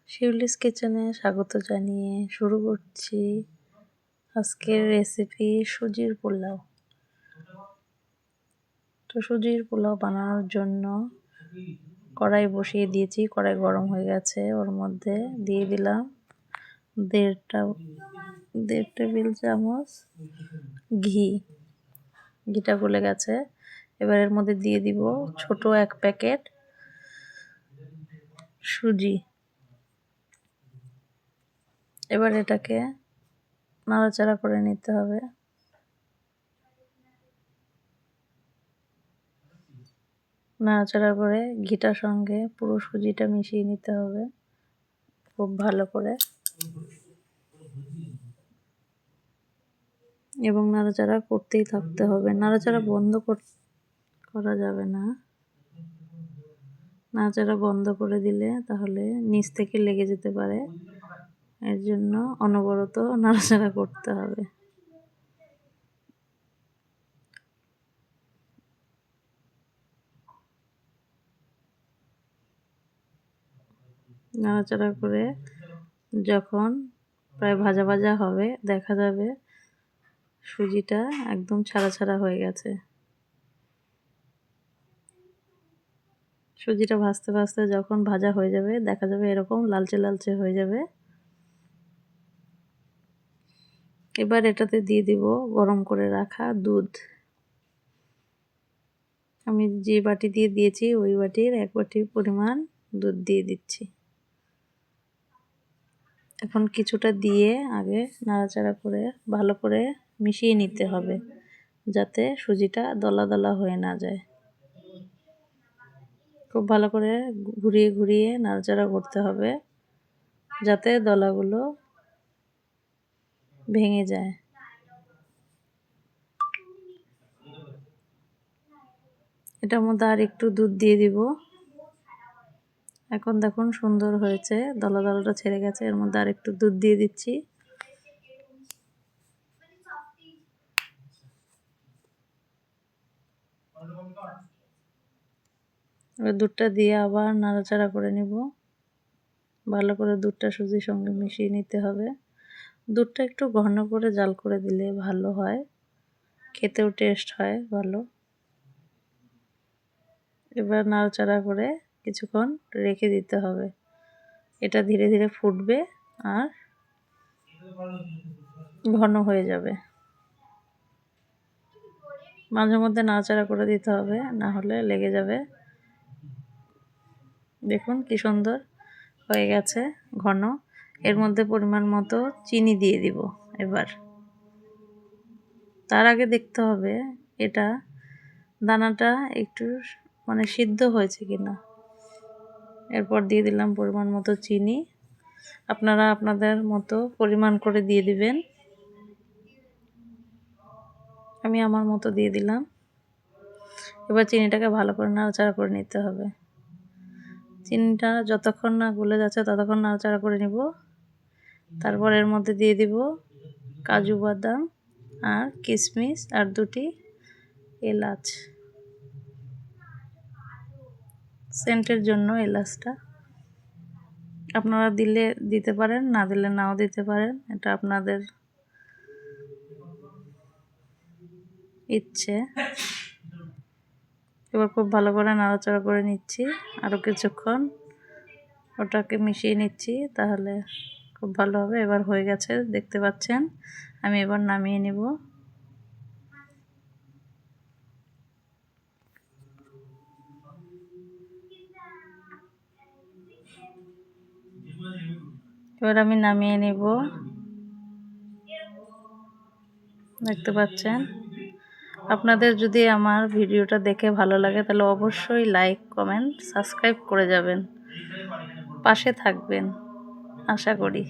শিউলিস কিচেনে স্বাগত জানিয়ে শুরু করছি আজকের রেসিপি সুজির পোলাও। তো সুজির পোলাও বানানোর জন্য কড়াই বসিয়ে দিয়েছি। কড়াই গরম হয়ে গেছে, ওর মধ্যে দিয়ে দিলাম দেড় টেবিল চামচ ঘিটা গলে গেছে। এবার এর মধ্যে দিয়ে দিব ছোট 1 প্যাকেট সুজি। এবার এটাকে নাড়াচাড়া করে নিতে হবে। নাড়াচাড়া করে ঘিটার সঙ্গে পুরো সুজিটা মিশিয়ে নিতে হবে খুব ভালো করে, এবং নাড়াচাড়া করতেই থাকতে হবে। নাড়াচাড়া বন্ধ করা যাবে না। নাড়াচাড়া বন্ধ করে দিলে তাহলে নিচ থেকে লেগে যেতে পারে, এর জন্য অনবরত নাড়াচাড়া করতে হবে। নাড়াচাড়া করে যখন প্রায় ভাজা ভাজা হবে, দেখা যাবে সুজিটা একদম ছাড়া ছাড়া হয়ে গেছে। সুজিটা ভাজতে ভাজতে যখন ভাজা হয়ে যাবে, দেখা যাবে এরকম লালচে লালচে হয়ে যাবে। এবার এটাতে দিয়ে দিব গরম করে রাখা দুধ। আমি যে বাটি দিয়ে দিয়েছি ওই বাটির 1 বাটি পরিমাণ দুধ দিয়ে দিচ্ছি। এখন কিছুটা দিয়ে আগে নাড়াচাড়া করে ভালো করে মিশিয়ে নিতে হবে, যাতে সুজিটা দলা দলা হয়ে না যায়। খুব ভালো করে ঘুরিয়ে ঘুরিয়ে নাড়াচাড়া করতে হবে, যাতে দলাগুলো ভেঙে যায়। এটার মধ্যে আর একটু দুধ দিয়ে দিব। এখন দেখুন সুন্দর হয়েছে, দলা দলাটা ছেড়ে গেছে। এর মধ্যে আর একটু দুধ দিয়ে দিচ্ছি। এবার দুধটা দিয়ে আবার নাড়াচাড়া করে নিব। ভালো করে দুধটা সুজির সঙ্গে মিশিয়ে নিতে হবে। দুধটা একটু ঘন করে জাল করে দিলে ভালো হয়, খেতেও টেস্ট হয় ভালো। এবার নাড়াচাড়া করে কিছুক্ষণ রেখে দিতে হবে। এটা ধীরে ধীরে ফুটবে আর ঘন হয়ে যাবে। মাঝে মধ্যে নাড়াচাড়া করে দিতে হবে, না হলে লেগে যাবে। দেখুন কি সুন্দর হয়ে গেছে ঘন। এর মধ্যে পরিমাণ মতো চিনি দিয়ে দিব। এবার তার আগে দেখতে হবে এটা দানাটা একটু সিদ্ধ হয়েছে কিনা। এরপর দিয়ে দিলাম পরিমাণ মতো চিনি। আপনারা আপনাদের মতো পরিমাণ করে দিয়ে দিবেন। আমি আমার মতো দিয়ে দিলাম। এবার চিনিটাকে ভালো করে নাড়াচাড়া করে নিতে হবে। চিনিটা যতক্ষণ না গলে যাচ্ছে ততক্ষণ নাড়াচাড়া করে নিব। তারপর এর মধ্যে দিয়ে দিব কাজু বাদাম আর কিশমিশ আর 2টি এলাচ, সেন্টের জন্য এলাচটা। আপনারা দিলে দিতে পারেন, না দিলে নাও দিতে পারেন, এটা আপনাদের ইচ্ছে। এবার খুব ভালো করে নাড়াচাড়া করে নিচ্ছি। আরও কিছুক্ষণ ওটাকে মিশিয়ে নিচ্ছি, তাহলে খুব ভালো হবে। এবার হয়ে গেছে দেখতে পাচ্ছেন। আমি এবার নামিয়ে নিব। এবার আমি নামিয়ে নিব। দেখতে পাচ্ছেন। আপনাদের যদি আমার ভিডিওটা দেখে ভালো লাগে তাহলে অবশ্যই লাইক, কমেন্ট, সাবস্ক্রাইব করে যাবেন, পাশে থাকবেন আশা করি।